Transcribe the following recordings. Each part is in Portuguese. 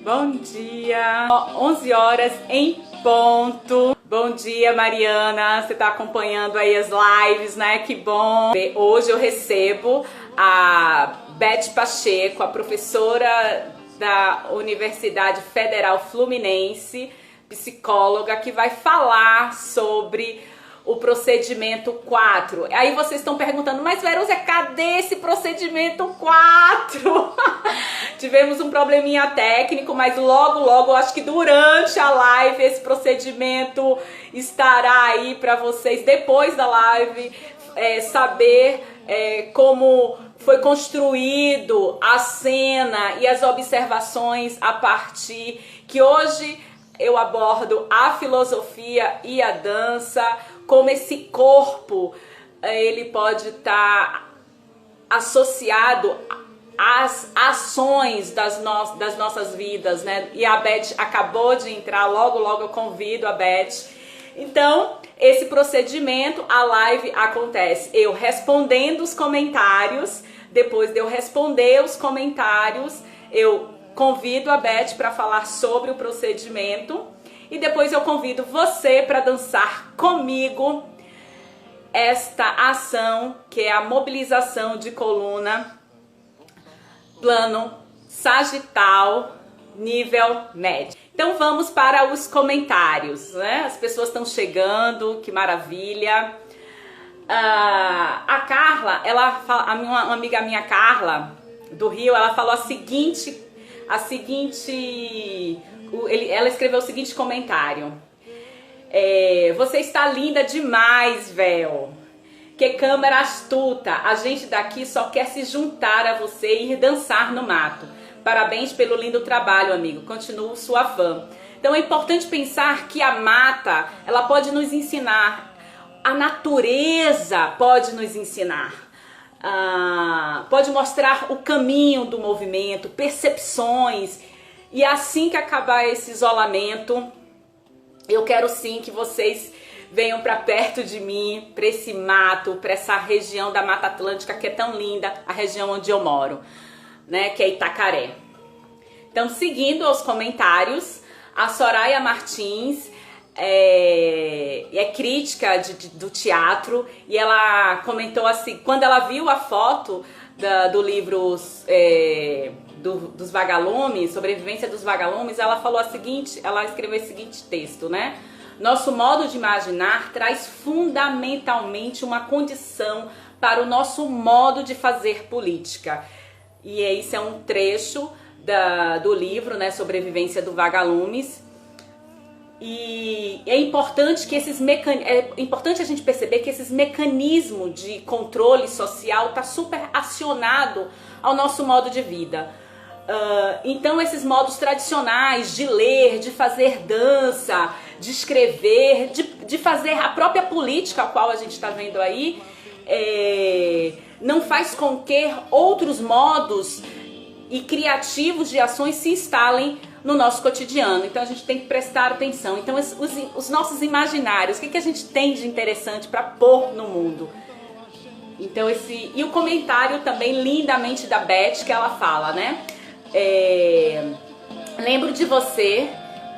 Bom dia, 11 horas em ponto. Bom dia, Mariana, você está acompanhando aí as lives, né? Que bom. Hoje eu recebo a Beth Pacheco, a professora da Universidade Federal Fluminense, psicóloga, que vai falar sobre o procedimento 4. Aí vocês estão perguntando, mas Verônica, cadê esse procedimento 4? Tivemos um probleminha técnico, mas logo, acho que durante a live, esse procedimento estará aí para vocês, depois da live, saber como foi construído a cena e as observações a partir que hoje eu abordo a filosofia e a dança, como esse corpo ele pode estar associado às ações das nossas vidas, né? E a Beth acabou de entrar, logo eu convido a Beth. Então, esse procedimento, a live acontece eu respondendo os comentários, depois de eu responder os comentários, eu convido a Beth para falar sobre o procedimento e depois eu convido você para dançar comigo esta ação que é a mobilização de coluna, plano sagital, nível médio. Então vamos para os comentários, né? As pessoas estão chegando, que maravilha. A Carla, uma amiga minha, Carla, do Rio, ela falou ela escreveu o seguinte comentário: você está linda demais, Vel. Que câmera astuta. A gente daqui só quer se juntar a você e ir dançar no mato. Parabéns pelo lindo trabalho, amigo. Continuo sua fã. Então é importante pensar que a mata, ela pode nos ensinar. A natureza pode nos ensinar. Pode mostrar o caminho do movimento, percepções. E assim que acabar esse isolamento, eu quero sim que vocês venham para perto de mim, para esse mato, para essa região da Mata Atlântica que é tão linda, a região onde eu moro, né, que é Itacaré. Então, seguindo os comentários, a Soraya Martins é crítica do teatro e ela comentou assim, quando ela viu a foto do livro dos vagalumes, Sobrevivência dos Vagalumes, ela escreveu o seguinte texto, né? Nosso modo de imaginar traz fundamentalmente uma condição para o nosso modo de fazer política. E isso é um trecho do livro, né, Sobrevivência dos Vagalumes. E é importante a gente perceber que esses mecanismos de controle social está super acionado ao nosso modo de vida. Então esses modos tradicionais de ler, de fazer dança, de escrever, de fazer a própria política, a qual a gente está vendo aí, não faz com que outros modos e criativos de ações se instalem no nosso cotidiano. Então a gente tem que prestar atenção. Então os nossos imaginários, o que a gente tem de interessante para pôr no mundo? Então e o comentário também lindamente da Beth, que ela fala, né? Lembro de você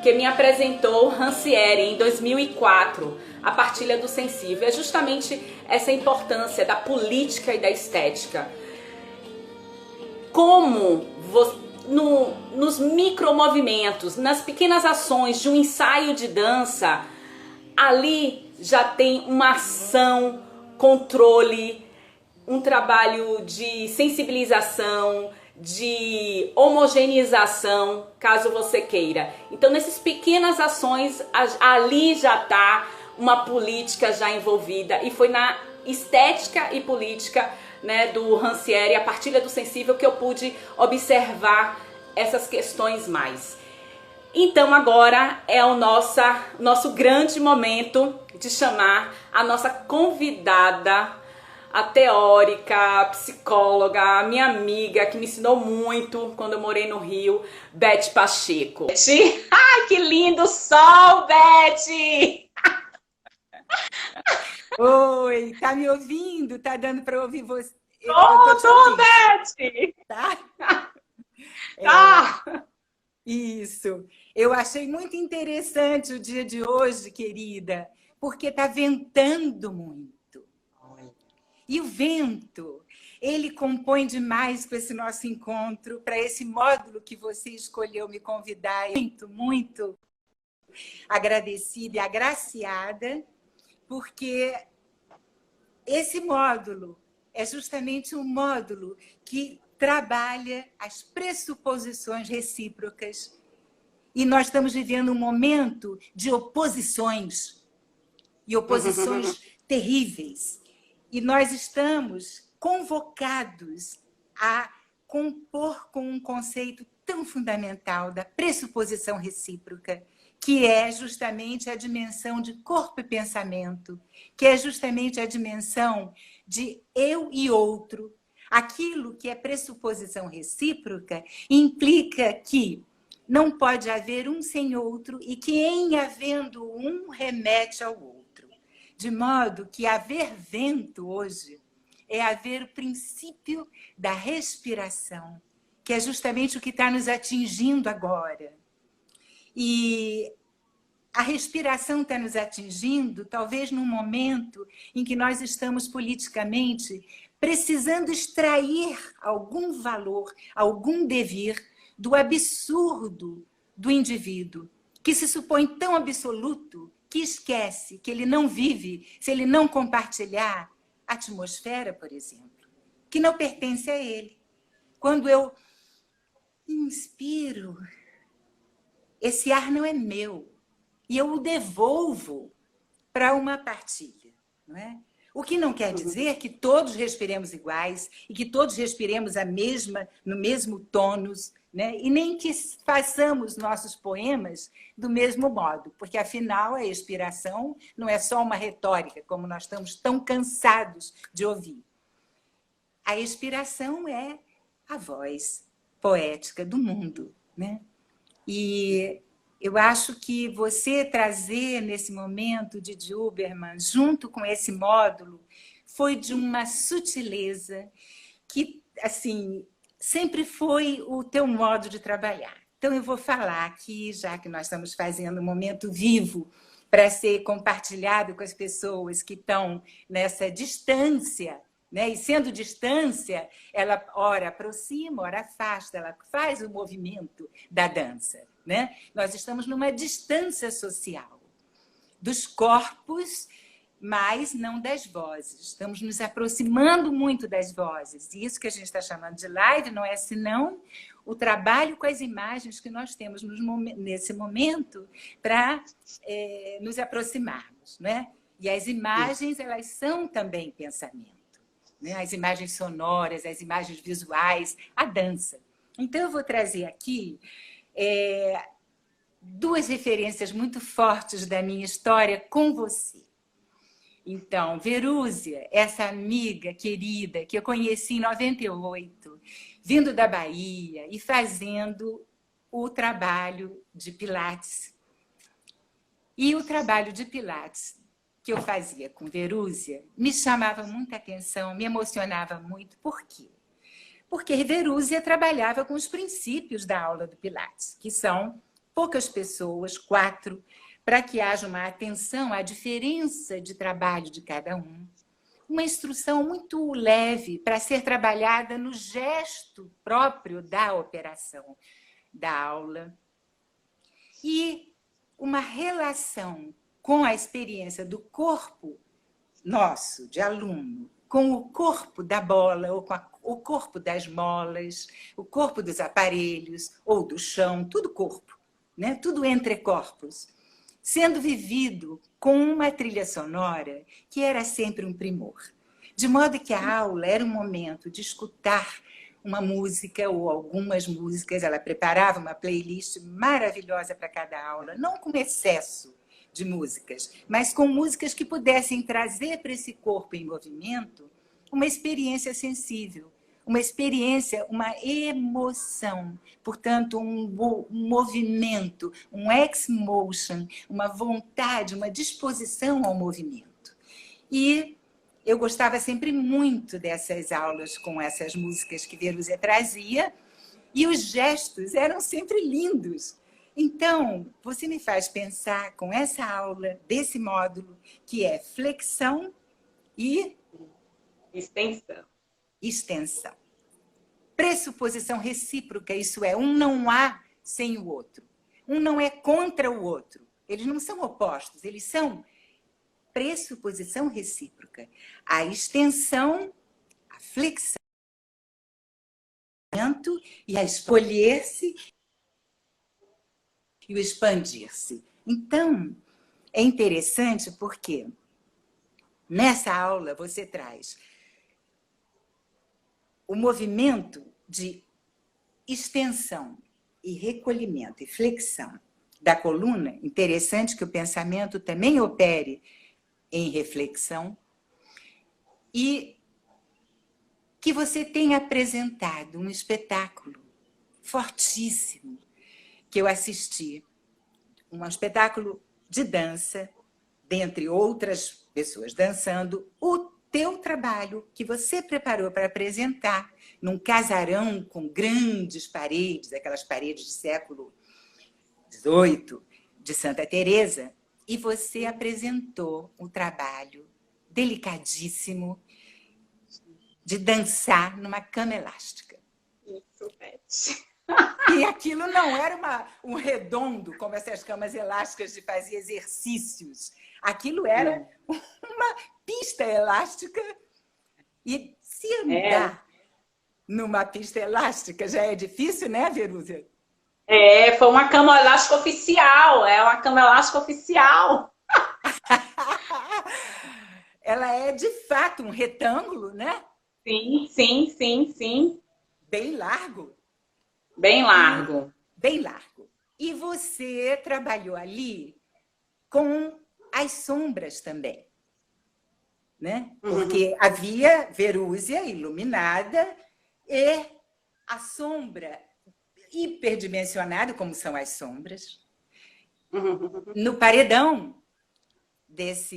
que me apresentou Rancière em 2004, a partilha do sensível. É justamente essa importância da política e da estética. Como nos micromovimentos, nas pequenas ações de um ensaio de dança, ali já tem uma ação, controle, um trabalho de sensibilização, de homogeneização, caso você queira. Então, nessas pequenas ações, ali já está uma política já envolvida, e foi na estética e política, né, do Rancière, a partilha do sensível, que eu pude observar essas questões mais. Então agora é o nosso grande momento de chamar a nossa convidada, a teórica, a psicóloga, a minha amiga que me ensinou muito quando eu morei no Rio, Beth Pacheco. Ai, que lindo sol, Beth! Oi, tá me ouvindo? Tá dando para ouvir você? Tô, Beth! Tá? Tá! Isso. Eu achei muito interessante o dia de hoje, querida, porque está ventando muito. E o vento, ele compõe demais com esse nosso encontro, para esse módulo que você escolheu me convidar. Muito, muito agradecida e agraciada, porque esse módulo é justamente um módulo que trabalha as pressuposições recíprocas. E nós estamos vivendo um momento de oposições, e oposições terríveis. E nós estamos convocados a compor com um conceito tão fundamental da pressuposição recíproca, que é justamente a dimensão de corpo e pensamento, que é justamente a dimensão de eu e outro. Aquilo que é pressuposição recíproca implica que não pode haver um sem outro e que, em havendo um, remete ao outro. De modo que haver vento hoje é haver o princípio da respiração, que é justamente o que está nos atingindo agora. E a respiração está nos atingindo, talvez num momento em que nós estamos politicamente precisando extrair algum valor, algum devir do absurdo do indivíduo, que se supõe tão absoluto que esquece que ele não vive se ele não compartilhar a atmosfera, por exemplo, que não pertence a ele. Quando eu inspiro, esse ar não é meu, e eu o devolvo para uma partilha, não é? O que não quer dizer que todos respiremos iguais e que todos respiremos no mesmo tônus, né? E nem que façamos nossos poemas do mesmo modo, porque, afinal, a expiração não é só uma retórica, como nós estamos tão cansados de ouvir. A expiração é a voz poética do mundo, né? E eu acho que você trazer nesse momento de Huberman, junto com esse módulo, foi de uma sutileza que, assim, sempre foi o teu modo de trabalhar. Então, eu vou falar aqui, já que nós estamos fazendo um momento vivo para ser compartilhado com as pessoas que estão nessa distância, né? E sendo distância, ela ora aproxima, ora afasta, ela faz o movimento da dança, né? Nós estamos numa distância social dos corpos, mas não das vozes. Estamos nos aproximando muito das vozes. E isso que a gente está chamando de live não é senão o trabalho com as imagens que nós temos nesse momento para nos aproximarmos, né? E as imagens, elas são também pensamento, né? As imagens sonoras, as imagens visuais, a dança. Então, eu vou trazer aqui duas referências muito fortes da minha história com você. Então, Verúzia, essa amiga querida que eu conheci em 98, vindo da Bahia e fazendo o trabalho de Pilates. E o trabalho de Pilates que eu fazia com Verúzia me chamava muita atenção, me emocionava muito. Por quê? Porque Verúzia trabalhava com os princípios da aula do Pilates, que são poucas pessoas, 4, para que haja uma atenção à diferença de trabalho de cada um. Uma instrução muito leve para ser trabalhada no gesto próprio da operação da aula. E uma relação com a experiência do corpo nosso, de aluno, com o corpo da bola, ou com o corpo das molas, o corpo dos aparelhos, ou do chão, tudo corpo, né? Tudo entre corpos, sendo vivido com uma trilha sonora que era sempre um primor. De modo que a aula era um momento de escutar uma música ou algumas músicas, ela preparava uma playlist maravilhosa para cada aula, não com excesso de músicas, mas com músicas que pudessem trazer para esse corpo em movimento uma experiência sensível, uma experiência, uma emoção, portanto, um movimento, um ex-motion, uma vontade, uma disposição ao movimento. E eu gostava sempre muito dessas aulas com essas músicas que Verúzia trazia, E os gestos eram sempre lindos. Então, você me faz pensar com essa aula desse módulo, que é flexão e extensão. Pressuposição recíproca, isso é, um não há sem o outro. Um não é contra o outro. Eles não são opostos, eles são pressuposição recíproca. A extensão, a flexão e a escolher-se e o expandir-se. Então, é interessante porque nessa aula você traz o movimento de extensão e recolhimento e flexão da coluna. Interessante que o pensamento também opere em reflexão e que você tenha apresentado um espetáculo fortíssimo que eu assisti, um espetáculo de dança, dentre outras pessoas dançando, o teu trabalho que você preparou para apresentar num casarão com grandes paredes, aquelas paredes de século XVIII, de Santa Teresa, e você apresentou um trabalho delicadíssimo de dançar numa cama elástica. Isso, Beth. E aquilo não era um redondo, como essas camas elásticas de fazer exercícios. Aquilo era uma pista elástica. E se andar numa pista elástica já é difícil, né, Verúzia? Foi uma cama elástica oficial. É uma cama elástica oficial. Ela é, de fato, um retângulo, né? Sim. Bem largo. Bem largo. Bem largo. E você trabalhou ali com as sombras também, né? Porque havia Verúzia iluminada e a sombra hiperdimensionada, como são as sombras, no paredão dessa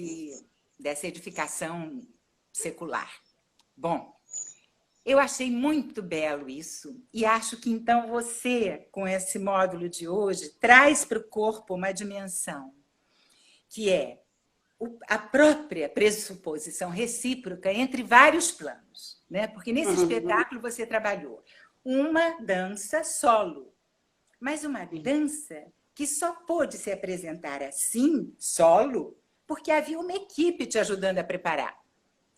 edificação secular. Bom, eu achei muito belo isso e acho que, então, você, com esse módulo de hoje, traz para o corpo uma dimensão que é a própria pressuposição recíproca entre vários planos, né? Porque nesse espetáculo você trabalhou uma dança solo, mas uma dança que só pôde se apresentar assim, solo, porque havia uma equipe te ajudando a preparar.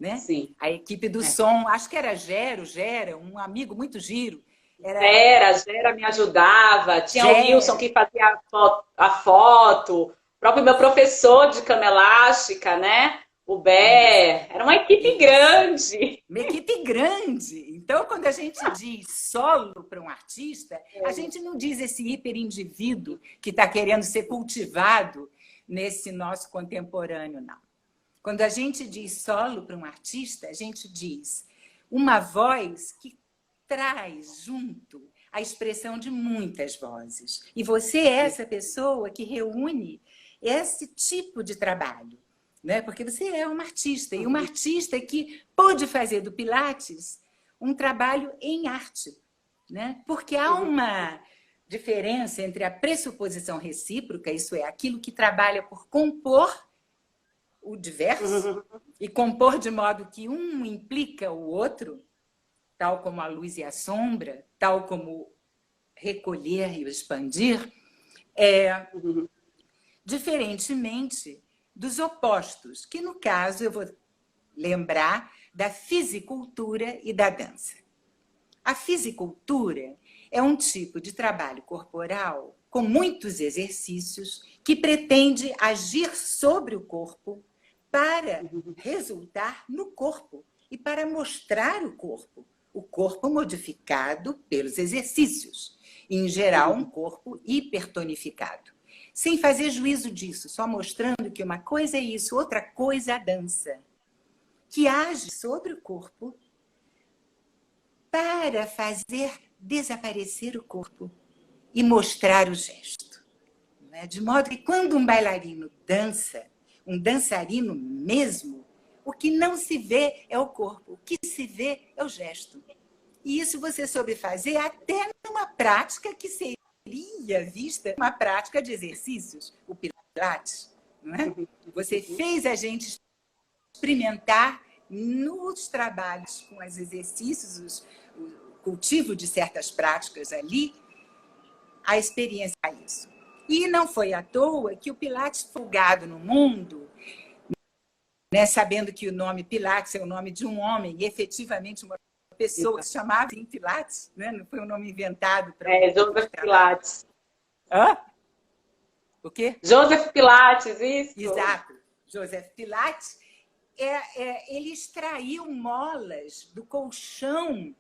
Né? Sim. A equipe do som, acho que era Gera, um amigo muito giro. Gera me ajudava, tinha o Wilson que fazia a foto, o próprio meu professor de cama elástica, né? O Bé, era uma equipe grande. Uma equipe grande. Então, quando a gente diz solo para um artista, a gente não diz esse hiperindivíduo que está querendo ser cultivado nesse nosso contemporâneo, não. Quando a gente diz solo para um artista, a gente diz uma voz que traz junto a expressão de muitas vozes. E você é essa pessoa que reúne esse tipo de trabalho, né? Porque você é uma artista, e uma artista que pôde fazer do Pilates um trabalho em arte, né? Porque há uma diferença entre a pressuposição recíproca, isso é, aquilo que trabalha por compor o diverso e compor de modo que um implica o outro, tal como a luz e a sombra, tal como recolher e expandir, diferentemente dos opostos, que no caso eu vou lembrar da fisicultura e da dança. A fisicultura é um tipo de trabalho corporal com muitos exercícios que pretende agir sobre o corpo para resultar no corpo e para mostrar o corpo modificado pelos exercícios, em geral um corpo hipertonificado, sem fazer juízo disso, só mostrando que uma coisa é isso, outra coisa é a dança, que age sobre o corpo para fazer desaparecer o corpo e mostrar o gesto. De modo que quando um bailarino dança, um dançarino mesmo, o que não se vê é o corpo, o que se vê é o gesto. E isso você soube fazer até numa prática que seria vista uma prática de exercícios, o Pilates, não é? Você fez a gente experimentar nos trabalhos com os exercícios, o cultivo de certas práticas ali, a experiência a isso. E não foi à toa que o Pilates foi divulgado no mundo, né, sabendo que o nome Pilates é o nome de um homem, e efetivamente uma pessoa que se chamava assim, Pilates, né? Não foi um nome inventado. Joseph Pilates. Hã? O quê? Joseph Pilates, isso? Exato. Joseph Pilates, ele extraiu molas do colchão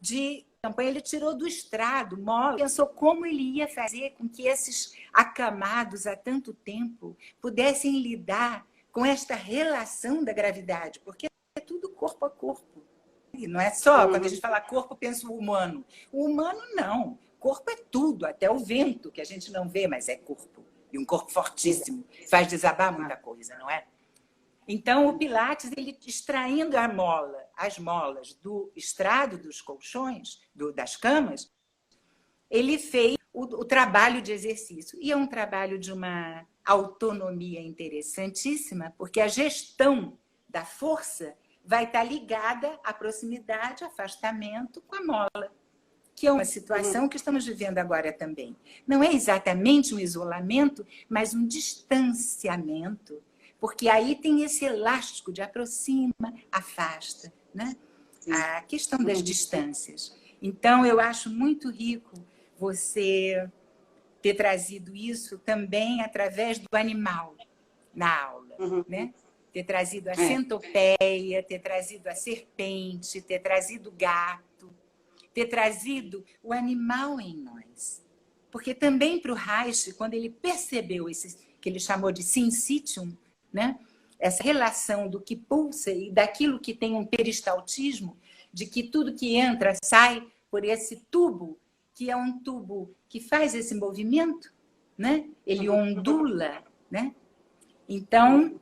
de campanha, ele tirou do estrado molas, pensou como ele ia fazer com que esses acamados há tanto tempo pudessem lidar com esta relação da gravidade, porque é tudo corpo a corpo. E não é só, quando a gente fala corpo, pensa o humano. O humano não. Corpo é tudo, até o vento, que a gente não vê, mas é corpo. E um corpo fortíssimo, faz desabar muita coisa, não é? Então, o Pilates, ele extraindo as molas do estrado dos colchões, das camas, ele fez o trabalho de exercício. E é um trabalho de uma autonomia interessantíssima, porque a gestão da força vai estar ligada à proximidade, afastamento com a mola, que é uma situação que estamos vivendo agora também. Não é exatamente um isolamento, mas um distanciamento, porque aí tem esse elástico de aproxima, afasta, né? A questão das distâncias. Então, eu acho muito rico você ter trazido isso também através do animal na aula, né? Ter trazido a centopeia, ter trazido a serpente, ter trazido o gato, ter trazido o animal em nós. Porque também para o Reich, quando ele percebeu esse que ele chamou de sincitium, né? Essa relação do que pulsa e daquilo que tem um peristaltismo, de que tudo que entra sai por esse tubo, que é um tubo que faz esse movimento, né? Ele ondula, né? Então,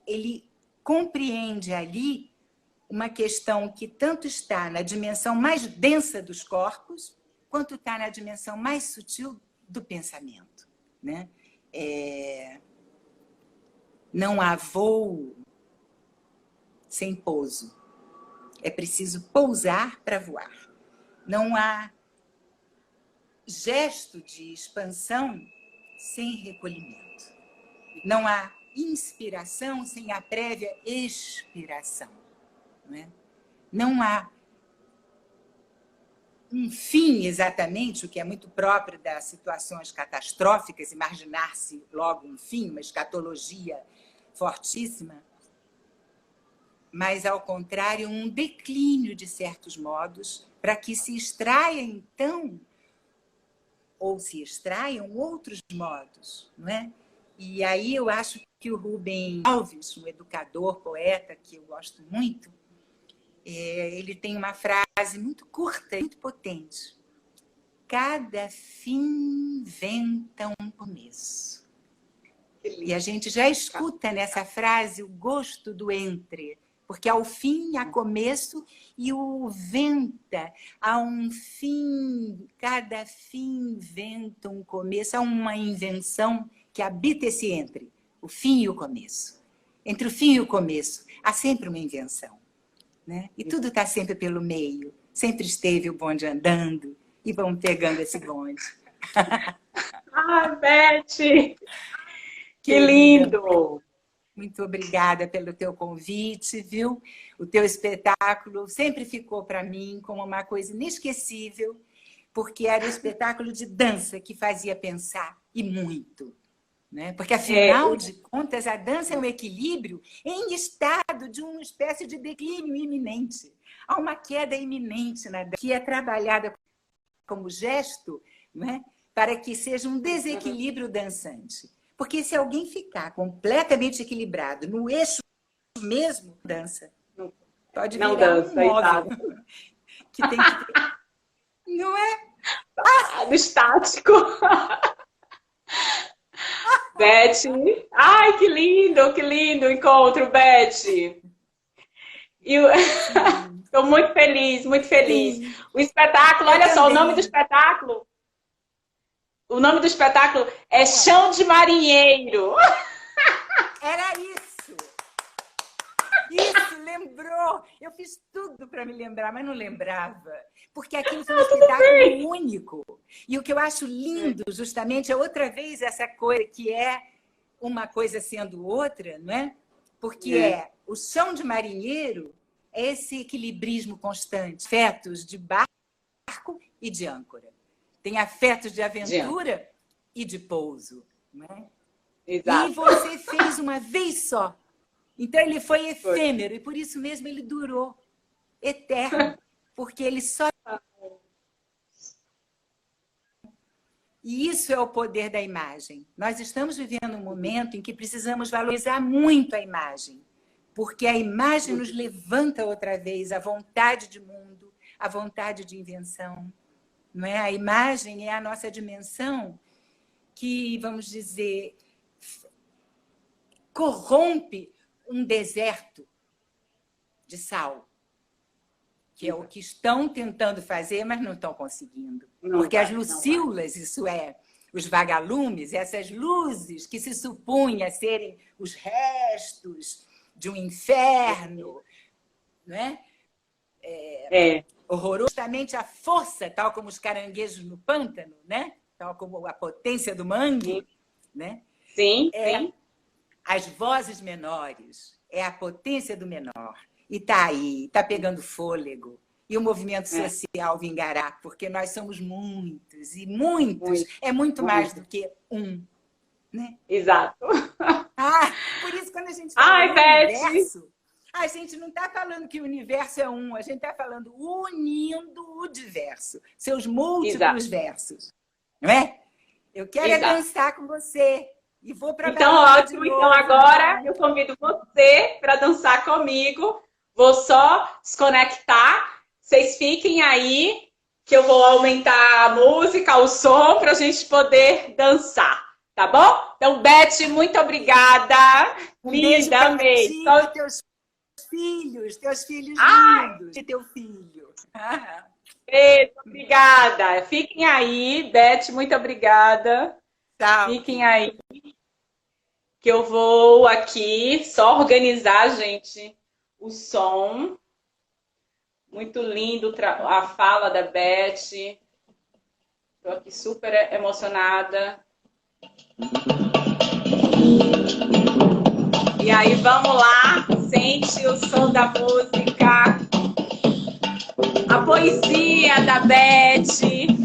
ele compreende ali uma questão que tanto está na dimensão mais densa dos corpos, quanto está na dimensão mais sutil do pensamento, né? Não há voo sem pouso. É preciso pousar para voar. Não há gesto de expansão sem recolhimento. Não há inspiração sem a prévia expiração. Não é? Não há um fim exatamente, o que é muito próprio das situações catastróficas, imaginar-se logo um fim, uma escatologia fortíssima, mas, ao contrário, um declínio de certos modos, para que se extraia, então, ou se extraiam outros modos, não é? E aí eu acho que o Rubem Alves, um educador, poeta, que eu gosto muito, ele tem uma frase muito curta e muito potente. Cada fim inventa um começo. E a gente já escuta nessa frase o gosto do entre, porque ao fim há começo e o venta, há um fim, cada fim inventa um começo, há uma invenção que habita esse entre, o fim e o começo. Entre o fim e o começo, há sempre uma invenção, né? E tudo está sempre pelo meio, sempre esteve o bonde andando e vamos pegando esse bonde. Ah, Beth! Que lindo! Muito obrigada pelo teu convite, viu? O teu espetáculo sempre ficou para mim como uma coisa inesquecível, porque era um espetáculo de dança que fazia pensar, e muito. Né? Porque, afinal de contas, a dança é um equilíbrio em estado de uma espécie de declínio iminente. Há uma queda iminente na dança, que é trabalhada como gesto, né? Para que seja um desequilíbrio dançante. Porque se alguém ficar completamente equilibrado no eixo mesmo, dança. Pode virar dança, um móvel. Que tem que ter... Não é? Do estático. Beth. Ai, que lindo o encontro, Beth. Estou muito feliz, muito feliz. Sim. O espetáculo, Eu olha só, também. o nome do espetáculo é Chão de Marinheiro. Era isso. Isso, lembrou. Eu fiz tudo para me lembrar, mas não lembrava. Porque aquilo foi um espetáculo único. E o que eu acho lindo, justamente, é outra vez essa coisa que é uma coisa sendo outra, não é? Porque o chão de marinheiro é esse equilibrismo constante, afetos de barco e de âncora. Tem afetos de aventura e de pouso, não é? Exato. E você fez uma vez só. Então ele foi efêmero e por isso mesmo ele durou eterno, porque ele só. E isso é o poder da imagem. Nós estamos vivendo um momento em que precisamos valorizar muito a imagem, porque a imagem nos levanta outra vez a vontade de mundo, a vontade de invenção. Não é? A imagem é a nossa dimensão que, vamos dizer, corrompe um deserto de sal, que é o que estão tentando fazer, mas não estão conseguindo. Porque as lucíolas, isso é, os vagalumes, essas luzes que se supunham serem os restos de um inferno, não é? Horroroso, justamente a força, tal como os caranguejos no pântano, né? Tal como a potência do mangue, né? Sim, sim. As vozes menores, é a potência do menor. E está aí, está pegando fôlego. E o movimento social vingará, porque nós somos muitos, e muitos é muito mais do que um. Né? Exato. Por isso, quando a gente fala do universo, a gente não está falando que o universo é um, a gente está falando unindo o diverso, seus múltiplos versos. Não é? Eu quero dançar com você. E vou para Então, ótimo. Então, agora eu convido você para dançar comigo. Vou só desconectar. Vocês fiquem aí, que eu vou aumentar a música, o som, para a gente poder dançar. Tá bom? Então, Beth, muito obrigada. Linda, amei. Teus filhos lindos. E teu filho. Beijo, obrigada. Fiquem aí, Beth, muito obrigada. Tchau. Fiquem aí, que eu vou aqui só organizar, gente, o som. Muito lindo a fala da Beth. Estou aqui super emocionada. E aí, vamos lá. Sente o som da música. A poesia da Beth.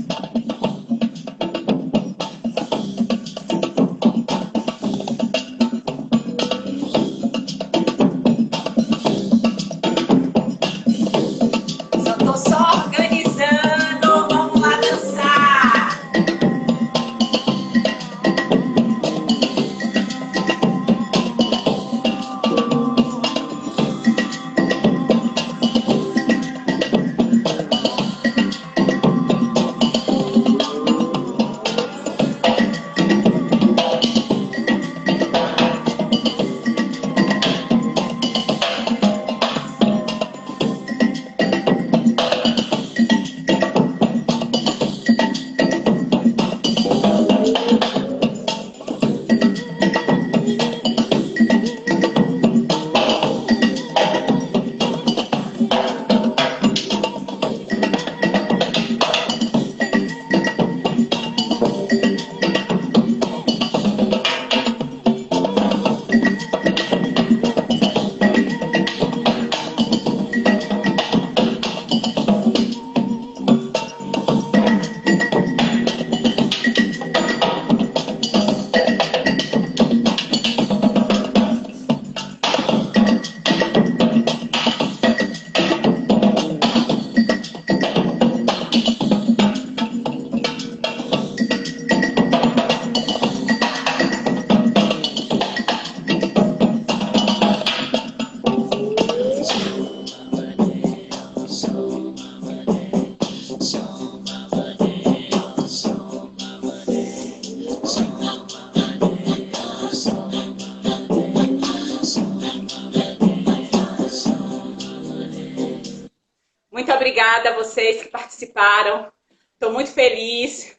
obrigada a vocês que participaram. Estou muito feliz,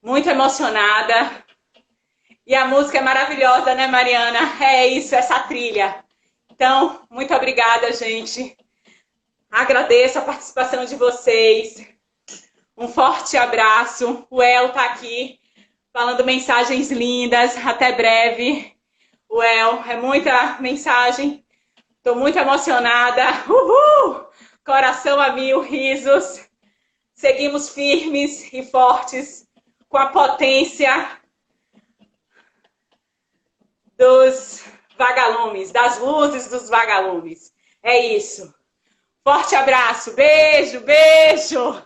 muito emocionada. E a música é maravilhosa, né, Mariana? É isso, essa trilha. Então, muito obrigada, gente. Agradeço a participação de vocês. Um forte abraço. O El tá aqui falando mensagens lindas. Até breve. O El, é muita mensagem. Estou muito emocionada. Uhul! Coração a mil, risos. Seguimos firmes e fortes com a potência dos vagalumes, das luzes dos vagalumes. É isso. Forte abraço. Beijo, beijo.